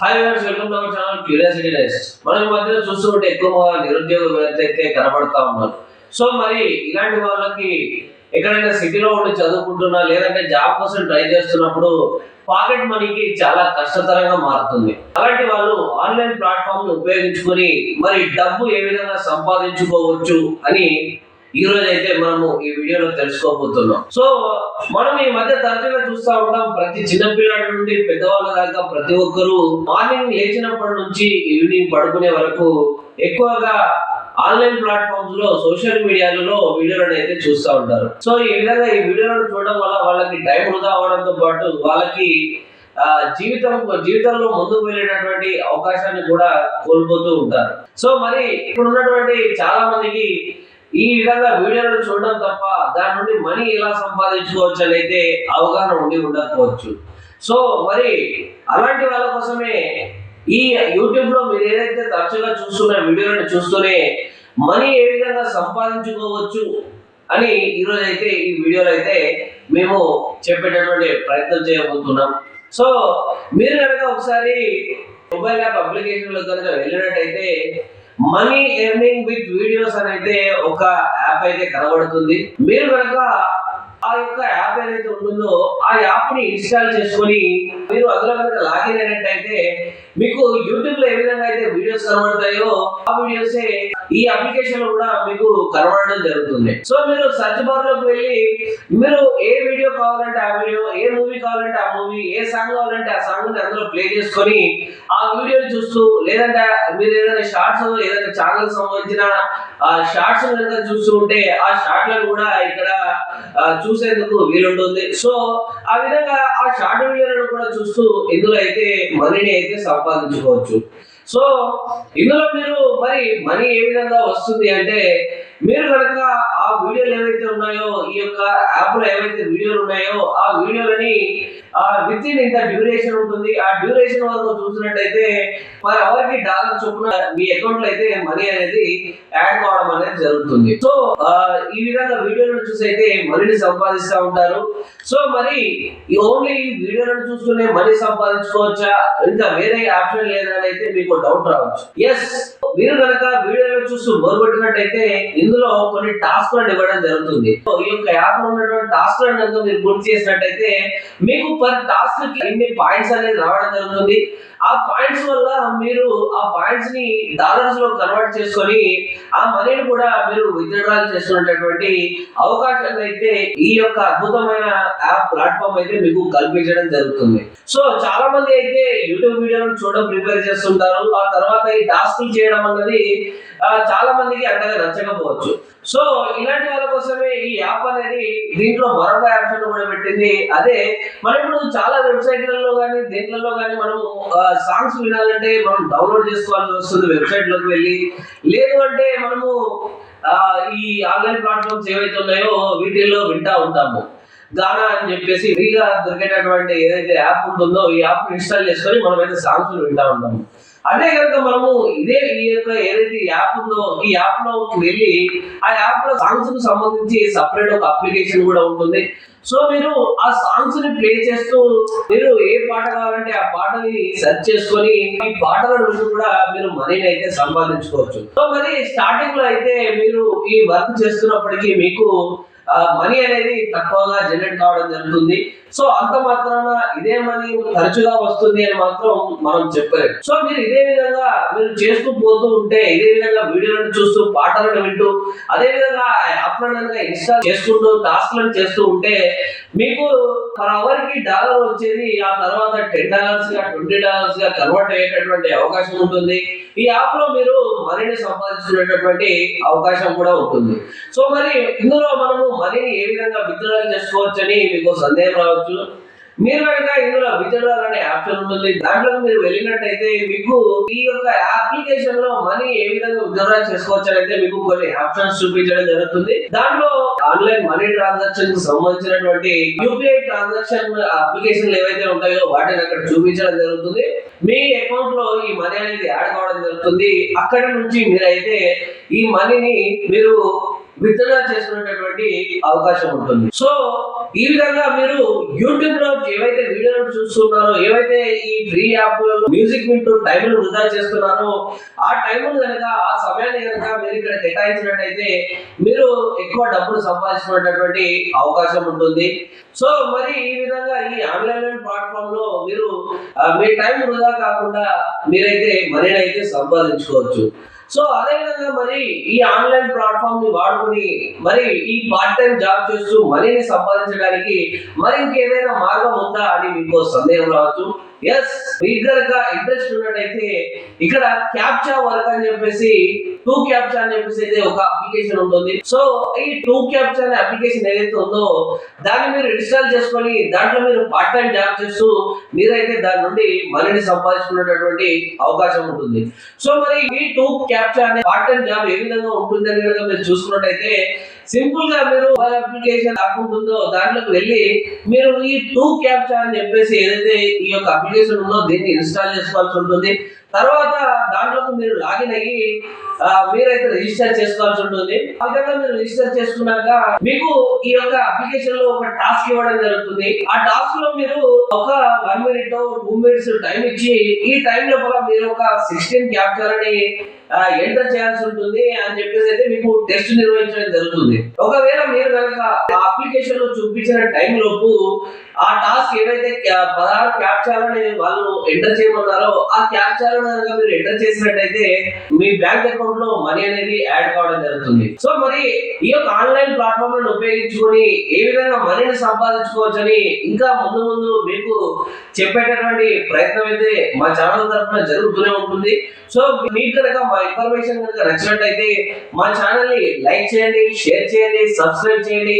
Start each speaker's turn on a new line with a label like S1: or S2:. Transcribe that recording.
S1: Hi viewers, welcome to our channel curiosity dice. మనం ఈ మధ్యన చూస్తుంటే ఎక్కువగా నిరుద్యోగ యువత అయితే కనబడతా ఉన్నారు. సో మరి ఇలాంటి వాళ్ళకి ఎక్కడైనా సిటీలో ఉండి చదువుకుంటున్నా లేదంటే జాబ్ కోసం ట్రై చేస్తున్నప్పుడు పాకెట్ మనీకి చాలా కష్టతరంగా మారుతుంది. అలాంటి వాళ్ళు ఆన్లైన్ ప్లాట్ఫామ్ ను ఉపయోగించుకొని మరి డబ్బు ఏ విధంగా సంపాదించుకోవచ్చు అని ఈ రోజు అయితే మనము ఈ వీడియోలో తెలుసుకోబోతున్నాం. సో మనం ఈ మధ్య తరచుగా చూస్తూ ఉంటాం, ప్రతి చిన్నపిల్లల నుండి పెద్దవాళ్ళ దాకా ప్రతి ఒక్కరూ మార్నింగ్ లేచినప్పటి నుంచి ఈవినింగ్ పడుకునే వరకు ఎక్కువగా ఆన్లైన్ ప్లాట్ఫామ్స్ లో సోషల్ మీడియాలలో వీడియోలను అయితే చూస్తూ ఉంటారు. సో ఈ విధంగా ఈ వీడియోలను చూడడం వల్ల వాళ్ళకి టైం వృధా అవడంతో పాటు వాళ్ళకి జీవితంలో ముందుకు వెళ్ళేటటువంటి అవకాశాన్ని కూడా కోల్పోతూ ఉంటారు. సో మరి ఇప్పుడు ఉన్నటువంటి చాలా మందికి ఈ విధంగా వీడియోలను చూడడం తప్ప దాని నుండి మనీ ఎలా సంపాదించుకోవచ్చు అని అయితే అవగాహన ఉండి ఉండకపోవచ్చు. సో మరి అలాంటి వాళ్ళ కోసమే ఈ యూట్యూబ్ లో మీరు ఏదైతే తరచుగా చూస్తున్న వీడియోలను చూస్తూనే మనీ ఏ విధంగా సంపాదించుకోవచ్చు అని ఈరోజు అయితే ఈ వీడియోలో అయితే మేము చెప్పేటటువంటి ప్రయత్నం చేయబోతున్నాం. సో మీరు కనుక ఒకసారి మొబైల్ యాప్ అప్లికేషన్ లో కనుక వెళ్ళినట్టయితే మనీ ఎర్నింగ్ విత్ వీడియోస్ అని అయితే ఒక యాప్ అయితే కనబడుతుంది. మీరు కనుక ఆ యొక్క యాప్ ఏదైతే ఉంటుందో ఆ యాప్ ని ఇన్స్టాల్ చేసుకొని మీరు అందులో కనుక లాగిన్ అయినట్టయితే మీకు యూట్యూబ్ లో ఏ విధంగా అయితే వీడియోస్ కనబడతాయో ఆ వీడియోస్ ఈ అప్లికేషన్ లో కూడా మీకు కనబడడం జరుగుతుంది. సో మీరు సర్చ్ బార్ లోకి వెళ్ళి మీరు ఏ వీడియో కావాలంటే ఆ వీడియో, ఏ మూవీ కావాలంటే ఆ మూవీ, ఏ సాంగ్ కావాలంటే ఆ సాంగ్ ని అందులో ప్లే చేసుకొని ఆ వీడియోని చూస్తూ, లేదంటే మీరు ఏదైనా షార్ట్స్ ఏదైనా ఛానల్ సంబంధించిన షార్ట్స్ కనుక చూస్తూ ఉంటే ఆ షార్ట్లను కూడా ఇక్కడ చూసేందుకు వీలుంటుంది. సో ఆ విధంగా ఆ షార్ట్ వీడియోలను కూడా చూస్తూ ఇందులో అయితే మనీని అయితే సంపాదించుకోవచ్చు. సో ఇందులో మీరు మరి మనీ ఏ విధంగా వస్తుంది అంటే, మీరు కనుక ఆ వీడియోలు ఏవైతే ఉన్నాయో, ఈ యొక్క యాప్ లో ఏవైతే వీడియోలు ఉన్నాయో ఆ వీడియోలని విత్ ఇన్ ఇంత డ్యూరేషన్ ఉంటుంది. ఆ డ్యూరేషన్ వరకు చూసినట్టయితే మరి ఎవరికి డాలర్ చొప్పున మీ అకౌంట్ లో అయితే మనీ అనేది యాడ్ కావడం అనేది జరుగుతుంది. సో ఈ విధంగా వీడియోలను చూసి అయితే మనీని సంపాదిస్తూ ఉంటారు. సో మరి ఓన్లీ ఈ వీడియోలను చూస్తూనే మనీ సంపాదించుకోవచ్చా, ఇంకా వేరే ఆప్షన్ లేదా అని అయితే మీకు డౌట్ రావచ్చు. ఎస్, మీరు కనుక వీడియోలను చూస్తూ మొదలుపెట్టినట్టయితే ఇందులో కొన్ని టాస్క్లను ఇవ్వడం జరుగుతుంది. ఈ యొక్క యాప్ లో ఉన్నటువంటి టాస్క్లను కనుక మీరు పూర్తి చేసినట్టయితే మీకు పర్ టాస్క్ కి ఎన్ని పాయింట్స్ అనేది రావడం జరుగుతుంది. ఆ పాయింట్స్ వల్ల మీరు ఆ పాయింట్స్ ని డాలర్స్ లో కన్వర్ట్ చేసుకొని ఆ మనీని కూడా మీరు విత్డ్రాల్ చేసుకునేటటువంటి అవకాశాన్ని అయితే ఈ యొక్క అద్భుతమైన యాప్ ప్లాట్ఫామ్ అయితే మీకు కల్పించడం జరుగుతుంది. సో చాలా మంది అయితే యూట్యూబ్ వీడియోలను చూడడం ప్రిపేర్ చేస్తుంటారు. ఆ తర్వాత ఈ టాస్క్లు చేయడం అన్నది చాలా మందికి అంతగా నచ్చకపోవచ్చు. సో ఇలాంటి వాళ్ళ కోసమే ఈ యాప్ అనేది దీంట్లో మరొక ఆప్షన్ కూడా పెట్టింది. అదే మనం ఇప్పుడు చాలా వెబ్సైట్లలో కానీ దీంట్లో కానీ మనం సాంగ్స్ వినాలంటే మనం డౌన్లోడ్ చేసుకోవాల్సి వస్తుంది వెబ్సైట్ లోకి వెళ్ళి. లేదు అంటే మనము ఈ ఆన్లైన్ ప్లాట్ఫామ్స్ ఏవైతే ఉన్నాయో వీటిల్లో వింటా ఉంటాము. గానా అని చెప్పేసి ఫ్రీగా దొరికేటటువంటి ఏదైతే యాప్ ఉంటుందో ఈ యాప్ ఇన్స్టాల్ చేసుకొని మనం అయితే సాంగ్స్ వింటా ఉంటాము. అదే కనుక మనము ఈ యొక్క ఏదైతే యాప్ ఉందో ఈ యాప్ లోకి వెళ్ళి ఆ యాప్ లో సాంగ్స్ కు సంబంధించి సపరేట్ ఒక అప్లికేషన్ కూడా ఉంటుంది. సో మీరు ఆ సాంగ్స్ ని ప్లే చేస్తూ మీరు ఏ పాట కావాలంటే ఆ పాటని సెర్చ్ చేసుకొని ఈ పాటల నుంచి కూడా మీరు మనీని అయితే సంపాదించుకోవచ్చు. సో మరి స్టార్టింగ్ లో అయితే మీరు ఈ వర్క్ చేస్తున్నప్పటికీ మీకు మనీ అనేది తక్కువగా జనరేట్ కావడం జరుగుతుంది. సో అంత మాత్రాన ఇదే మనీ తరచుగా వస్తుంది అని మాత్రం మనం చెప్పలేము. సో మీరు ఇదే విధంగా మీరు చేస్తూ పోతూ ఉంటే, ఇదే విధంగా వీడియోలను చూస్తూ పాటలను వింటూ అదే విధంగా యాప్ ఇన్స్టాల్ చేసుకుంటూ టాస్క్లను చేస్తూ ఉంటే మీకు పర్ అవర్ కి డాలర్ వచ్చేది ఆ తర్వాత $10 గా $20 గా కన్వర్ట్ అయ్యేటటువంటి అవకాశం ఉంటుంది. ఈ యాప్ లో మీరు మనీని సంపాదించుకునేటటువంటి అవకాశం కూడా ఉంటుంది. సో మరి ఇందులో మనము మనీని ఏ విధంగా విత్డ్రాల్ చేసుకోవచ్చు అని మీకు సందేహం రావచ్చు. మీరు కనుక ఇందులో విత్డ్రాల్ అనే ఆప్షన్ ఉంటుంది. దాంట్లో మీరు వెళ్ళినట్టయితే మీకు ఈ యొక్క అప్లికేషన్ లో మనీ ఏ విధంగా విత్డ్రాల్ చేసుకోవచ్చు అని అయితే మీకు కొన్ని ఆప్షన్స్ చూపించడం జరుగుతుంది. దాంట్లో ఆన్లైన్ మనీ ట్రాన్సాక్షన్ కు సంబంధించినటువంటి యూపీఐ ట్రాన్సాక్షన్ అప్లికేషన్లు ఏవైతే ఉంటాయో వాటిని అక్కడ చూపించడం జరుగుతుంది. మీ అకౌంట్ లో ఈ మనీ అనేది యాడ్ కావడం జరుగుతుంది. అక్కడి నుంచి మీరైతే ఈ మనీని మీరు విత్డ్రా చేసుకునేటటువంటి అవకాశం ఉంటుంది. సో ఈ విధంగా మీరు యూట్యూబ్ లో ఏవైతే వీడియోలు చూస్తున్నారో, ఏవైతే ఈ ఫ్రీ యాప్ మ్యూజిక్ వింటూ టైం వృధా చేస్తున్నారో, ఆ టైం కనుక, ఆ సమయాన్ని కనుక మీరు ఇక్కడ కేటాయించినట్టయితే మీరు ఎక్కువ డబ్బులు సంపాదించుకునేటటువంటి అవకాశం ఉంటుంది. సో మరి ఈ విధంగా ఈ ఆన్లైన్ ప్లాట్ఫామ్ లో మీరు మీ టైం వృధా కాకుండా మీరైతే మనీని అయితే సంపాదించుకోవచ్చు. సో అదే విధంగా మరి ఈ ఆన్లైన్ ప్లాట్ఫామ్ ని వాడుకొని మరి ఈ పార్ట్ టైం జాబ్ చేస్తూ మనీని సంపాదించడానికి మరి ఇంకేదైనా మార్గం ఉందా అని మీకు సందేహం రావచ్చు. ఎస్, మీకు కనుక ఇంట్రెస్ట్ ఉన్నట్టయితే ఇక్కడ క్యాప్చా వర్క్ అని చెప్పేసి, టూ క్యాప్చా అని చెప్పేసి అయితే ఒక అప్లికేషన్ ఉంటుంది. సో ఈ టూ క్యాప్చా అనే అప్లికేషన్ ఏదైతే ఉందో దాన్ని మీరు ఇన్స్టాల్ చేసుకొని దాంట్లో మీరు పార్ట్ టైం జాబ్ చేస్తూ మీరైతే దాని నుండి మనీని సంపాదించుకునేటటువంటి అవకాశం ఉంటుంది. సో మరి ఈ టూ క్యాప్చా అనే పార్ట్ టైం జాబ్ ఏ విధంగా ఉంటుంది అని కనుక మీరు చూసుకున్నట్టయితే సింపుల్ గా మీరు అప్లికేషన్ యాప్ ఉంటుందో దాంట్లోకి వెళ్ళి మీరు ఈ టూ క్యాప్చా అని చెప్పేసి ఏదైతే ఈ యొక్క అప్లికేషన్ ఉందో దీన్ని ఇన్స్టాల్ చేసుకోవాల్సి ఉంటుంది. తర్వాత దాంట్లోకి మీరు లాగిన్ అయ్యి మీరైతే రిజిస్టర్ చేసుకోవాల్సి ఉంటుంది. ఆ విధంగా మీరు రిజిస్టర్ చేసుకున్నాక మీకు ఈ యొక్క అప్లికేషన్ లో ఒక టాస్క్ ఇవ్వడం జరుగుతుంది. ఆ టాస్క్ లో మీరు ఒక 1 minute 2 minutes టైం ఇచ్చి ఈ టైం లోపల మీరు ఒక 16 క్యాప్చర్ని ఎంటర్ చేయాల్సి ఉంటుంది అని చెప్పేసి అయితే మీకు టెస్ట్ నిర్వహించడం జరుగుతుంది. ఒకవేళ మీరు కనుక ఆ అప్లికేషన్ లో చూపించిన టైం లోపు ఆ టాస్క్ ఏవైతే 16 క్యాప్చాలని వాళ్ళు ఎంటర్ చేయమన్నారో ఆ క్యాప్చాలను కనుక మీరు ఎంటర్ చేసినట్టయితే మీ బ్యాంక్ అకౌంట్ లో మనీ అనేది యాడ్ కావడం జరుగుతుంది. సో మరి ఈ యొక్క ఆన్లైన్ ప్లాట్ఫామ్ లను ఉపయోగించుకొని ఏ విధంగా మనీని సంపాదించుకోవచ్చని ఇంకా ముందు ముందు మీకు చెప్పేటటువంటి ప్రయత్నం అయితే మా ఛానల్ తరఫున జరుగుతూనే ఉంటుంది. సో మీకు కనుక మా ఇన్ఫర్మేషన్ కనుక నచ్చినట్టయితే మా ఛానల్ ని లైక్ చేయండి, షేర్ చేయండి, సబ్స్క్రైబ్ చేయండి.